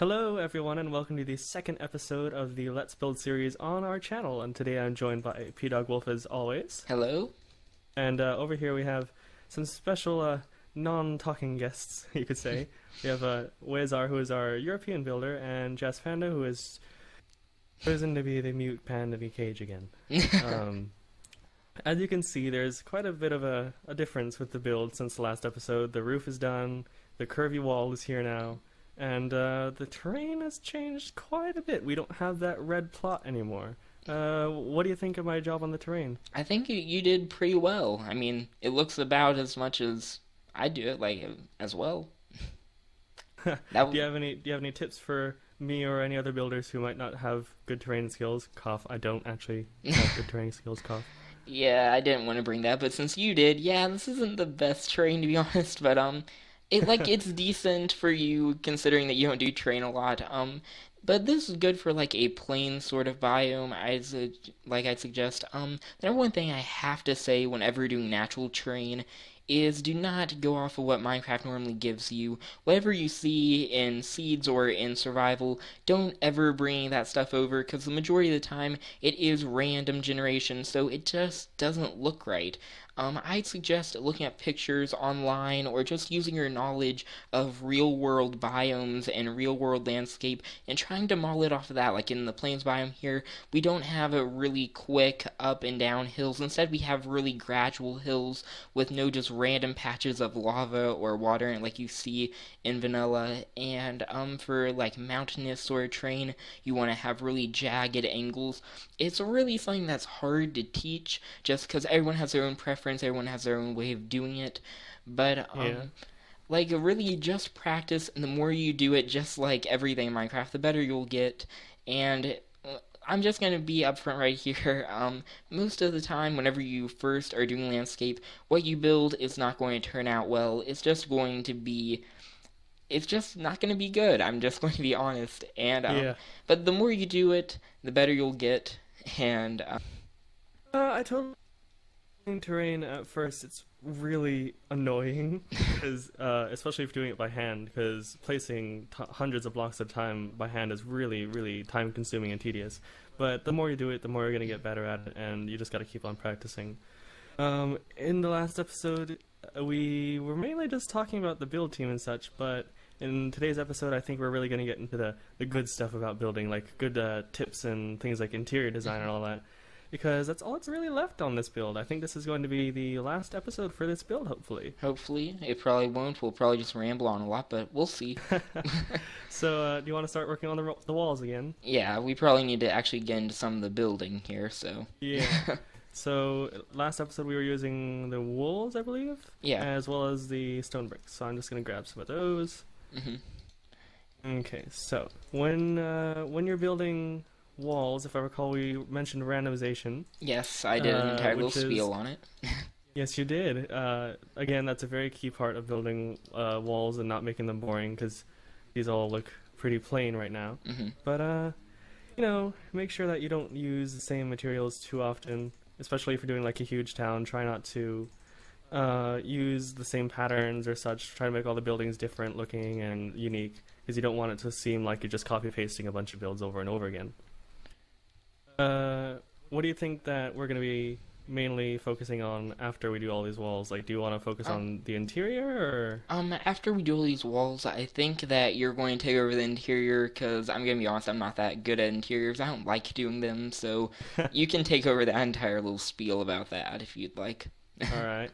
Hello everyone and welcome to the second episode of the Let's Build series on our channel, and today I'm joined by PDawgWoolf as always. Hello. And over here we have some special non-talking guests, you could say. We have Wezar, who is our European builder, and Jess Panda, who is chosen to be the mute panda in the cage again. As you can see, there's quite a bit of a difference with the build since the last episode. The roof is done, the curvy wall is here now, and the terrain has changed quite a bit. We don't have that red plot anymore. What do you think of my job on the terrain? I think you did pretty well. I mean, it looks about as much as I do it, as well. Do you have any tips for me or any other builders who might not have good terrain skills? Cough. I don't actually have good terrain skills. Cough. Yeah, I didn't want to bring that, but since you did, yeah, this isn't the best terrain to be honest, but it's decent for you considering that you don't do terrain a lot. But this is good for a plain sort of biome. I'd suggest. The number one thing I have to say whenever doing natural terrain is do not go off of what Minecraft normally gives you. Whatever you see in seeds or in survival, don't ever bring that stuff over, because the majority of the time it is random generation, so it just doesn't look right. I'd suggest looking at pictures online or just using your knowledge of real-world biomes and real-world landscape and trying to model it off of that. Like in the plains biome here, we don't have a really quick up and down hills. Instead, we have really gradual hills with no just random patches of lava or water like you see in vanilla. And for mountainous sort of terrain, you want to have really jagged angles. It's really something that's hard to teach just because everyone has their own preference. Everyone has their own way of doing it, but really just practice, and the more you do it, just like everything in Minecraft, the better you'll get. And I'm just going to be upfront right here. Most of the time, whenever you first are doing landscape, what you build is not going to turn out well. It's just not going to be good. I'm just going to be honest. And but the more you do it, the better you'll get. And I totally terrain at first. It's really annoying because especially if doing it by hand, because placing hundreds of blocks at a time by hand is really time consuming and tedious. But the more you do it, the more you're going to get better at it, and you just got to keep on practicing. In the last episode, we were mainly just talking about the build team and such, but in today's episode, I think we're really going to get into the good stuff about building, like good tips and things like interior design and all that. Because that's all that's really left on this build. I think this is going to be the last episode for this build, hopefully. Hopefully. It probably won't. We'll probably just ramble on a lot, but we'll see. So, do you want to start working on the walls again? Yeah, we probably need to actually get into some of the building here, so... Yeah. So, last episode we were using the wools, I believe? Yeah. As well as the stone bricks. So I'm just going to grab some of those. Mm-hmm. Okay, so, when you're building walls, if I recall, we mentioned randomization. Yes, I did an entire little spiel on it. Yes, you did. Again, that's a very key part of building walls and not making them boring, because these all look pretty plain right now. Mm-hmm. But, make sure that you don't use the same materials too often, especially if you're doing a huge town. Try not to use the same patterns or such. Try to make all the buildings different looking and unique, because you don't want it to seem like you're just copy-pasting a bunch of builds over and over again. What do you think that we're going to be mainly focusing on after we do all these walls? Do you want to focus on the interior, or...? After we do all these walls, I think that you're going to take over the interior, because I'm going to be honest, I'm not that good at interiors. I don't like doing them, so you can take over that entire little spiel about that if you'd like. Alright.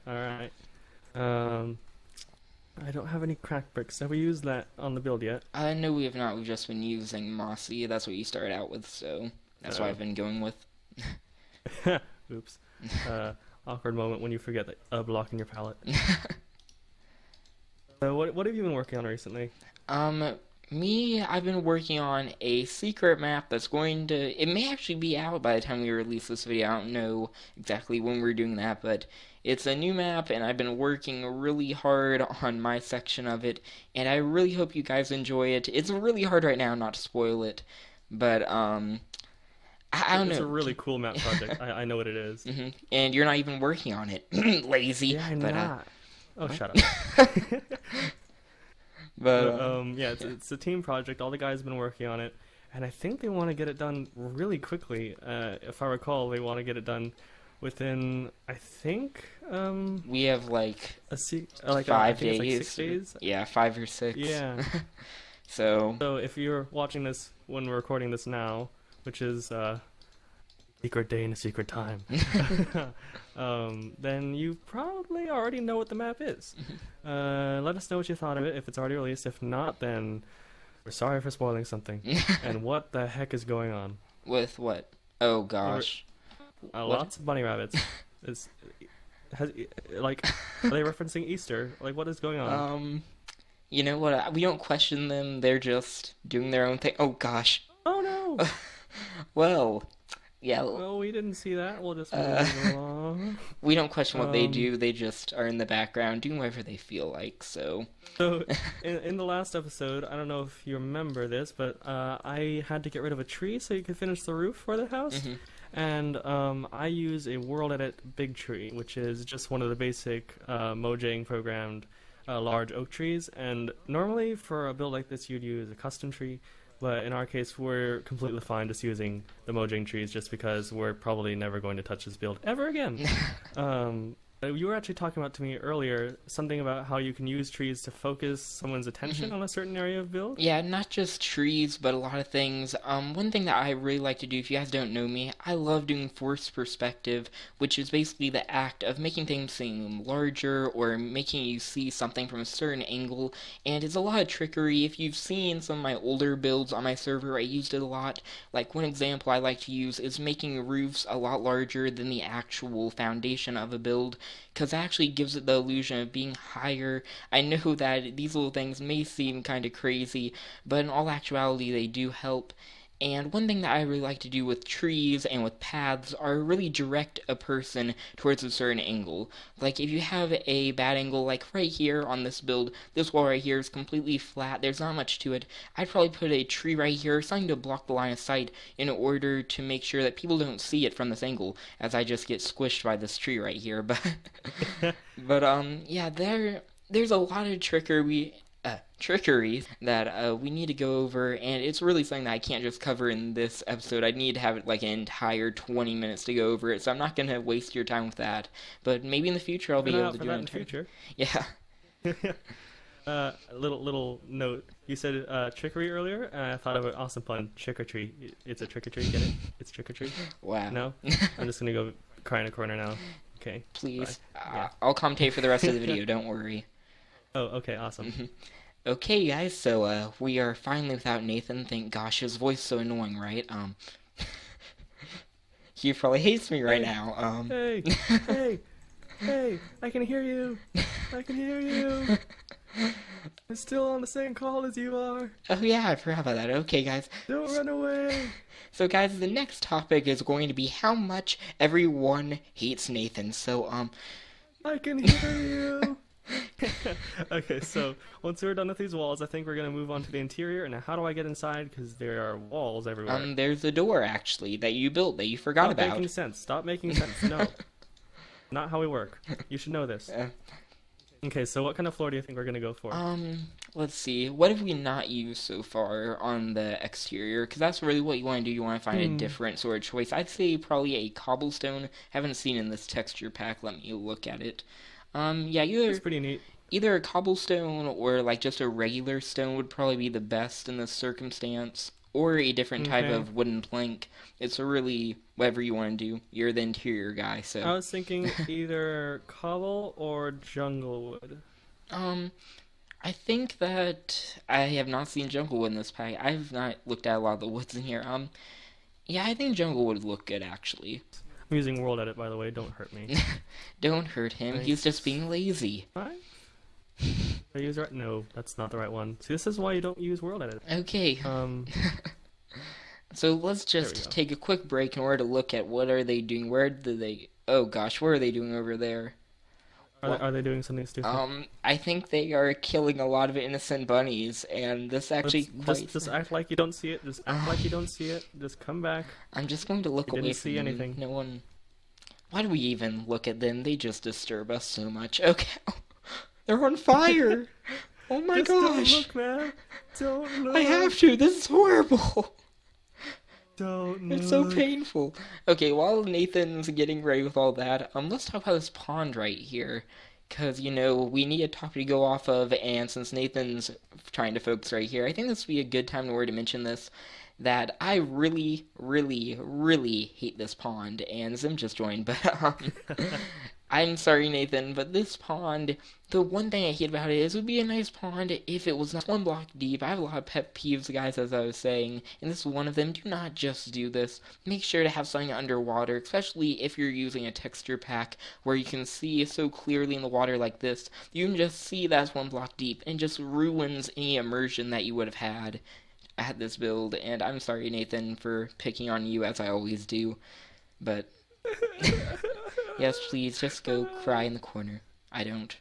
I don't have any cracked bricks. Have we used that on the build yet? No, we have not. We've just been using mossy. That's what you started out with, so... That's what I've been going with. Oops. Awkward moment when you forget a block in your palette. What have you been working on recently? I've been working on a secret map that's it may actually be out by the time we release this video. I don't know exactly when we're doing that, but it's a new map, and I've been working really hard on my section of it, and I really hope you guys enjoy it. It's really hard right now not to spoil it, but, I don't know. It's a really cool map project. I know what it is. Mm-hmm. And you're not even working on it. Lazy. Yeah, I'm not. Oh, what? shut up. But Yeah, it's a team project. All the guys have been working on it, and I think they want to get it done really quickly. If I recall, they want to get it done within, I think, we have like like 5 I think days. it's like 6 days. Yeah, 5 or 6. Yeah. So So if you're watching this when we're recording this now, which is secret day in a secret time, then you probably already know what the map is. Let us know what you thought of it if it's already released. If not, then we're sorry for spoiling something. And what the heck is going on? with what? Oh gosh. Lots of bunny rabbits. Are they referencing Easter? Like, what is going on? You know what? We don't question them. They're just doing their own thing. Oh gosh. Oh no! Well, yeah. Well, we didn't see that. We'll just move along. We don't question what they do. They just are in the background doing whatever they feel like. So in the last episode, I don't know if you remember this, but I had to get rid of a tree so you could finish the roof for the house. Mm-hmm. And I use a World Edit Big Tree, which is just one of the basic Mojang programmed large oak trees. And normally for a build like this, you'd use a custom tree. But in our case, we're completely fine just using the Mojang trees just because we're probably never going to touch this build ever again. You were actually talking about to me earlier something about how you can use trees to focus someone's attention on a certain area of build. yeah, not just trees, but a lot of things. One thing that I really like to do, if you guys don't know me, I love doing forced perspective, which is basically the act of making things seem larger or making you see something from a certain angle. And it's a lot of trickery. If you've seen some of my older builds on my server, I used it a lot. Like one example I like to use is making roofs a lot larger than the actual foundation of a build, because that actually gives it the illusion of being higher. I know that these little things may seem kind of crazy, but in all actuality they do help. And one thing that I really like to do with trees and with paths are really direct a person towards a certain angle. Like if you have a bad angle, like right here on this build, this wall right here is completely flat, there's not much to it. I'd probably put a tree right here, something to block the line of sight in order to make sure that people don't see it from this angle, as I just get squished by this tree right here. Yeah, there's a lot of trickery that we need to go over, and it's really something that I can't just cover in this episode. I need to have it like an entire 20 minutes to go over it, so I'm not going to waste your time with that. But maybe in the future I'll be able to do it in the future. Yeah. Little note. You said trickery earlier, and I thought of an awesome pun. Trick or treat. It's a trick or treat. Get it? It's trick or treat. Wow. No? I'm just going to go cry in a corner now. Okay. Please. Yeah. I'll commentate for the rest of the video, don't worry. Oh, okay, awesome. Okay, guys, so we are finally without Nathan. Thank gosh, his voice is so annoying, right? He probably hates me right now. Hey, I can hear you. I can hear you. I'm still on the same call as you are. Oh yeah, I forgot about that. Okay, guys. Don't run away. So, guys, the next topic is going to be how much everyone hates Nathan. So, I can hear you. Okay, so once we're done with these walls, I think we're going to move on to the interior. And how do I get inside? Because there are walls everywhere. There's a door, actually, that you built that you forgot about. Stop making sense. Stop making sense. No. Not how we work. You should know this. Okay, so what kind of floor do you think we're going to go for? Let's see. What have we not used so far on the exterior? Because that's really what you want to do. You want to find a different sort of choice. I'd say probably a cobblestone. Haven't seen in this texture pack. Let me look at it. Yeah, It's pretty neat. Either a cobblestone or like just a regular stone would probably be the best in this circumstance. Or a different type of wooden plank. It's really whatever you want to do. You're the interior guy, so. I was thinking either cobble or jungle wood. I think that I have not seen jungle wood in this pack. I've not looked at a lot of the woods in here. Yeah, I think jungle would look good actually. I'm using World Edit, by the way. Don't hurt me. Don't hurt him. Thanks. He's just being lazy. Right? I use right? No, that's not the right one. See, this is why you don't use World Edit. Okay. So let's just take a quick break in order to look at what are they doing. Where did they? Oh gosh, what are they doing over there? Are they doing something stupid? I think they are killing a lot of innocent bunnies, and this actually just act like you don't see it. Just act like you don't see it. Just come back. I'm just going to look away from see them. Anything. No one. Why do we even look at them? They just disturb us so much. Okay, they're on fire. Oh my Just don't gosh. look, man. Don't look. I have to. This is horrible. Don't It's so look. painful. Okay, while Nathan's getting ready with all that, let's talk about this pond right here. Because, we need a topic to go off of, and since Nathan's trying to focus right here, I think this would be a good time to mention this, that I really, really, really hate this pond, and Zim just joined, but, I'm sorry, Nathan, but this pond, the one thing I hate about it is it would be a nice pond if it was not one block deep. I have a lot of pet peeves, guys, as I was saying, and this is one of them. Do not just do this. Make sure to have something underwater, especially if you're using a texture pack where you can see so clearly in the water like this. You can just see that's one block deep, and just ruins any immersion that you would have had at this build. And I'm sorry, Nathan, for picking on you as I always do, but... Yes, please, just go cry in the corner. I don't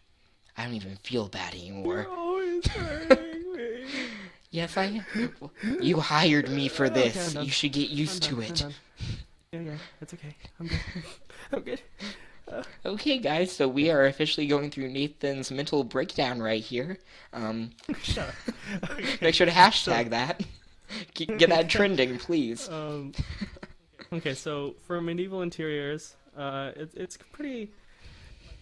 even feel bad anymore. You're always hurting me. Yes, you hired me for this. Okay, I'm done. You should get used to it. I'm done. Yeah, it's okay. I'm good. I'm good. Okay, guys, so we are officially going through Nathan's mental breakdown right here. Shut up. Okay. Make sure to hashtag that. Get that trending, please. Okay, so for medieval interiors, it's pretty,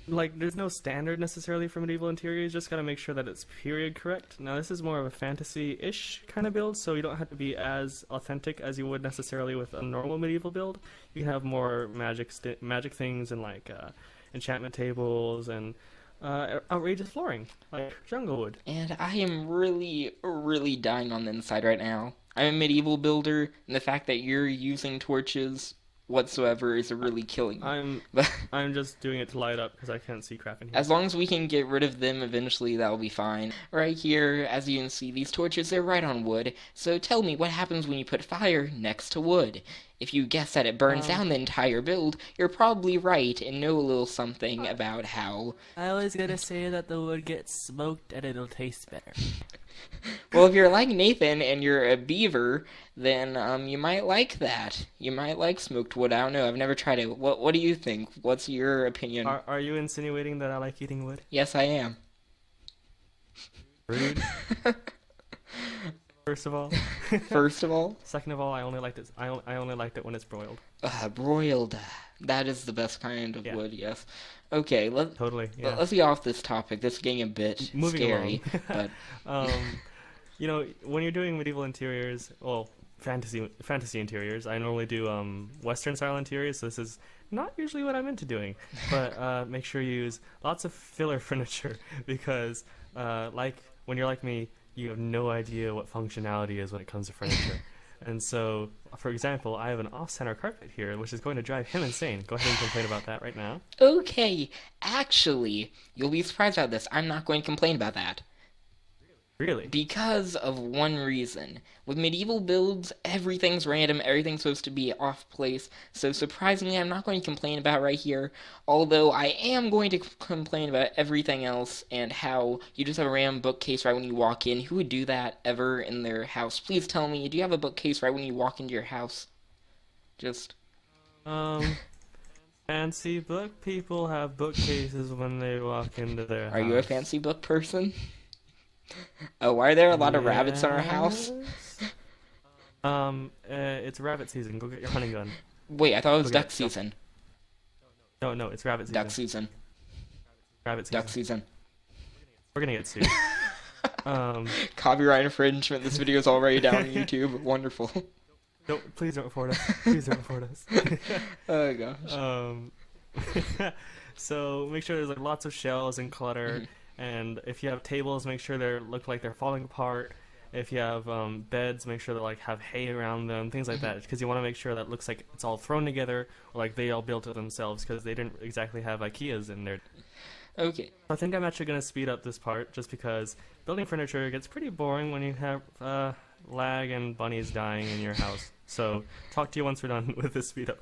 like, there's no standard necessarily for medieval interiors, just gotta make sure that it's period correct. Now, this is more of a fantasy-ish kind of build, so you don't have to be as authentic as you would necessarily with a normal medieval build. You can have more magic things and, like, enchantment tables and outrageous flooring, like jungle wood. And I am really, really dying on the inside right now. I'm a medieval builder, and the fact that you're using torches whatsoever is really killing me. I'm just doing it to light up because I can't see crap in here. As long as we can get rid of them eventually, that'll be fine. Right here, as you can see, these torches, they're right on wood. So tell me, what happens when you put fire next to wood? If you guess that it burns down the entire build, you're probably right and know a little something about how... I was gonna say that the wood gets smoked and it'll taste better. Well, if you're like Nathan and you're a beaver, then you might like that. You might like smoked wood. I don't know. I've never tried it. What do you think? What's your opinion? Are you insinuating that I like eating wood? Yes, I am. Rude. First of all. First of all. Second of all, I only liked it. I only liked it when it's broiled. Broiled. That is the best kind of wood. Yes. Okay. Let's get off this topic. This is getting a bit scary. But when you're doing medieval interiors, well, fantasy interiors, I normally do Western style interiors. So this is not usually what I'm into doing, but make sure you use lots of filler furniture because, like when you're like me, you have no idea what functionality is when it comes to furniture. And so, for example, I have an off-center carpet here, which is going to drive him insane. Go ahead and complain about that right now. Okay, actually, you'll be surprised about this. I'm not going to complain about that. Really? Because of one reason. With medieval builds, everything's random, everything's supposed to be off place, so surprisingly I'm not going to complain about right here, although I am going to complain about everything else and how you just have a random bookcase right when you walk in. Who would do that ever in their house? Please tell me, do you have a bookcase right when you walk into your house? Just... Fancy book people have bookcases when they walk into their house. Are you a fancy book person? Oh, why are there a lot of rabbits in our house? It's rabbit season. Go get your hunting gun. Wait, I thought it was duck season. No, it's rabbit season. Duck season. Rabbit season. Duck season. We're gonna get sued. Copyright infringement. This video is already down on YouTube. Wonderful. Please don't report us. Please don't report us. Oh gosh. So make sure there's like lots of shells and clutter. Mm-hmm. And if you have tables, make sure they look like they're falling apart. If you have beds, make sure they like have hay around them, things like that, because you want to make sure that it looks like it's all thrown together, or like they all built it themselves, because they didn't exactly have IKEAs in there. Okay. I think I'm actually going to speed up this part, just because building furniture gets pretty boring when you have lag and bunnies dying in your house. So talk to you once we're done with this speed up.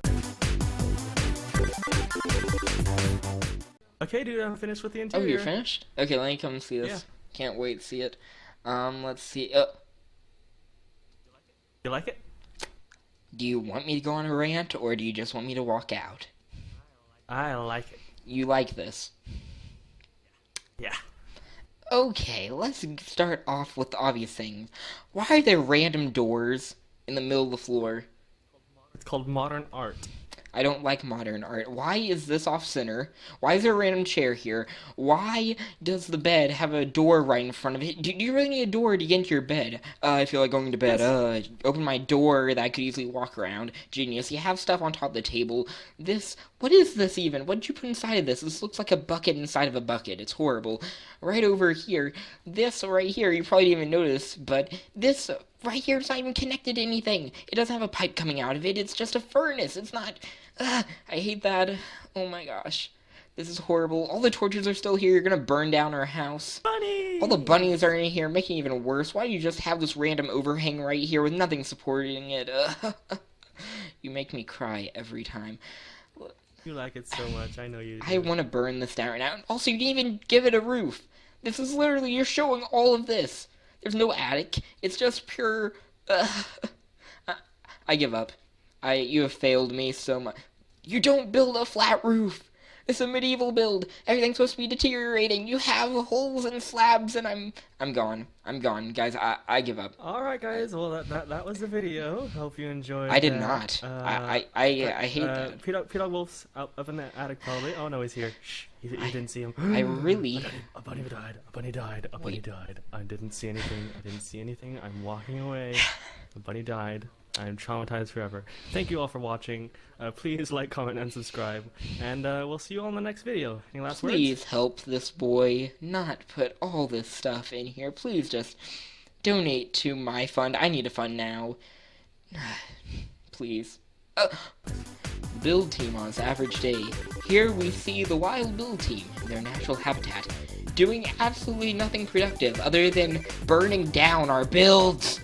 Okay, dude, I'm finished with the interior. Oh, you're finished? Okay, let me come see this. Yeah. Can't wait to see it. Let's see. You like it? Do you want me to go on a rant, or do you just want me to walk out? I like it. You like this? Yeah. Okay, let's start off with the obvious thing. Why are there random doors in the middle of the floor? It's called modern art. I don't like modern art. Why is this off center? Why is there a random chair here? Why does the bed have a door right in front of it? Do you really need a door to get into your bed? I feel like going to bed. Open my door that I could easily walk around. Genius. You have stuff on top of the table. What is this even? What did you put inside of this? This looks like a bucket inside of a bucket. It's horrible. Right over here, this right here, you probably didn't even notice, but this right here is not even connected to anything. It doesn't have a pipe coming out of it. It's just a furnace. It's not... I hate that. Oh my gosh. This is horrible. All the torches are still here. You're gonna burn down our house. Bunny! All the bunnies are in here, making it even worse. Why do you just have this random overhang right here with nothing supporting it? You make me cry every time. You like it so much. I know you do. I want to burn this down right now. Also, you didn't even give it a roof. This is literally, you're showing all of this. There's no attic. It's just pure... I give up. You have failed me so much. You don't build a flat roof. It's a medieval build. Everything's supposed to be deteriorating. You have holes and slabs, and I'm gone. I'm gone, guys. I give up. All right, guys. Well, that was the video. Hope you enjoyed. I did that. not. I hate that. PDawgWoolf's up in the attic probably. Oh no, he's here. Shh. You didn't see him. I really. A bunny died. A bunny died. A bunny died. I didn't see anything. I'm walking away. A bunny died. I'm traumatized forever. Thank you all for watching. Please like, comment, and subscribe. And we'll see you all in the next video. Any last words? Please help this boy not put all this stuff in here. Please just donate to my fund. I need a fund now. Please. Build team on its average day. Here we see the wild build team in their natural habitat, doing absolutely nothing productive other than burning down our builds.